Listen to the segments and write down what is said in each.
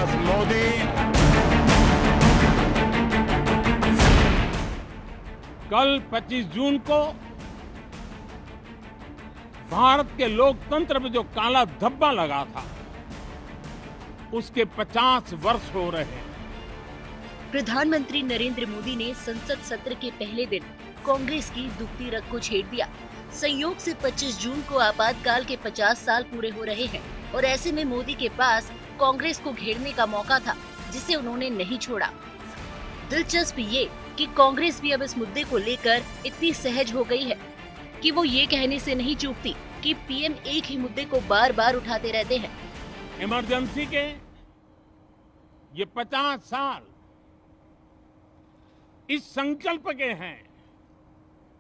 विकास मोदी कल 25 जून को भारत के लोकतंत्र में जो काला धब्बा लगा था, उसके 50 वर्ष हो रहे हैं। प्रधानमंत्री नरेंद्र मोदी ने संसद सत्र के पहले दिन कांग्रेस की दुखती रग को छेड़ दिया। संयोग से 25 जून को आपातकाल के 50 साल पूरे हो रहे हैं और ऐसे में मोदी के पास कांग्रेस को घेरने का मौका था, जिसे उन्होंने नहीं छोड़ा। दिलचस्प ये कि कांग्रेस भी अब इस मुद्दे को लेकर इतनी सहज हो गई है कि वो ये कहने से नहीं चूकती कि पीएम एक ही मुद्दे को बार बार उठाते रहते हैं। इमरजेंसी के ये 50 साल इस संकल्प के हैं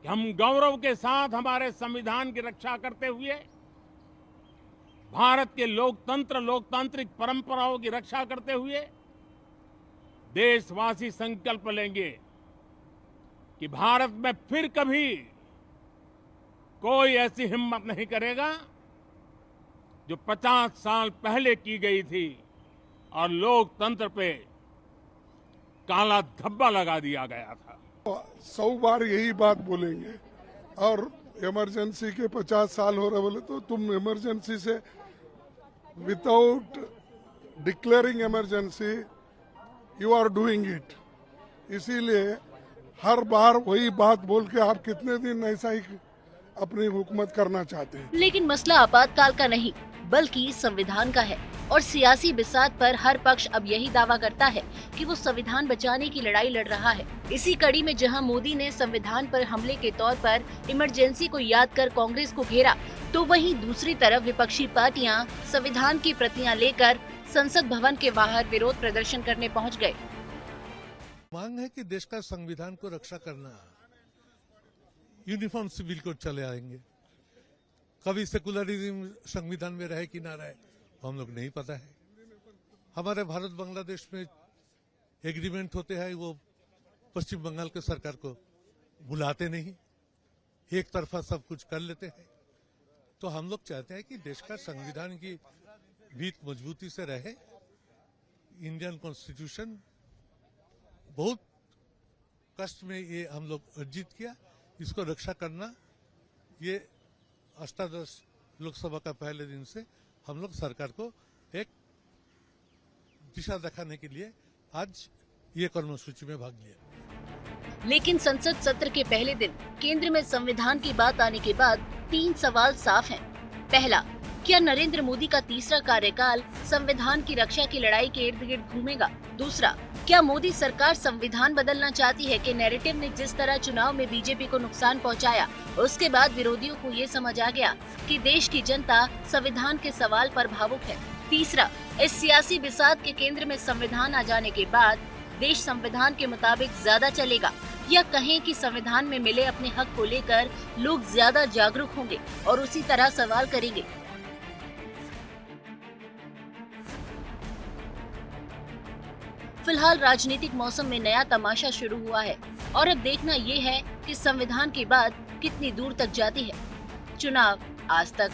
कि हम गौरव के साथ हमारे संविधान की रक्षा करते हुए, भारत के लोकतांत्रिक परंपराओं की रक्षा करते हुए देशवासी संकल्प लेंगे कि भारत में फिर कभी कोई ऐसी हिम्मत नहीं करेगा जो 50 साल पहले की गई थी और लोकतंत्र पे काला धब्बा लगा दिया गया था। 100 बार यही बात बोलेंगे और इमरजेंसी के 50 साल हो रहे बोले तो तुम इमरजेंसी से without declaring emergency you are doing it. इसीलिए हर बार वही बात बोल के आप कितने दिन ऐसा ही अपनी हुकूमत करना चाहते हैं। लेकिन मसला आपातकाल का नहीं बल्कि संविधान का है और सियासी बिसात पर हर पक्ष अब यही दावा करता है कि वो संविधान बचाने की लड़ाई लड़ रहा है। इसी कड़ी में जहां मोदी ने संविधान पर हमले के तौर पर इमरजेंसी को याद कर कांग्रेस को घेरा, तो वहीं दूसरी तरफ विपक्षी पार्टियां संविधान की प्रतियां लेकर संसद भवन के बाहर विरोध प्रदर्शन करने पहुंच गए। मांग है कि देश का संविधान को रक्षा करना। यूनिफॉर्म सिविल कोड चले आएंगे। कभी सेकुलरिज्म संविधान में रहे कि ना रहे हम लोग नहीं पता है। हमारे भारत बांग्लादेश में एग्रीमेंट होते हैं, वो पश्चिम बंगाल के सरकार को बुलाते नहीं, एक तरफा सब कुछ कर लेते हैं। तो हम लोग चाहते हैं कि देश का संविधान की भीत मजबूती से रहे। इंडियन कॉन्स्टिट्यूशन बहुत कष्ट में ये हम लोग अर्जित किया, इसको रक्षा करना ये अष्टादश लोकसभा का पहले दिन से हम लोग सरकार को एक दिशा दिखाने के लिए आज ये कर्मसूची में भाग लिया। लेकिन संसद सत्र के पहले दिन केंद्र में संविधान की बात आने के बाद 3 सवाल साफ हैं। पहला, क्या नरेंद्र मोदी का तीसरा कार्यकाल संविधान की रक्षा की लड़ाई के इर्द गिर्द घूमेगा? दूसरा, क्या मोदी सरकार संविधान बदलना चाहती है कि नैरेटिव ने जिस तरह चुनाव में बीजेपी को नुकसान पहुंचाया, उसके बाद विरोधियों को ये समझ आ गया कि देश की जनता संविधान के सवाल पर भावुक है? तीसरा, इस सियासी बिसात के केंद्र में संविधान आ जाने के बाद देश संविधान के मुताबिक ज्यादा चलेगा, या कहें कि संविधान में मिले अपने हक को लेकर लोग ज्यादा जागरूक होंगे और उसी तरह सवाल करेंगे। फिलहाल राजनीतिक मौसम में नया तमाशा शुरू हुआ है और अब देखना ये है कि संविधान की बात कितनी दूर तक जाती है। चुनाव आज तक।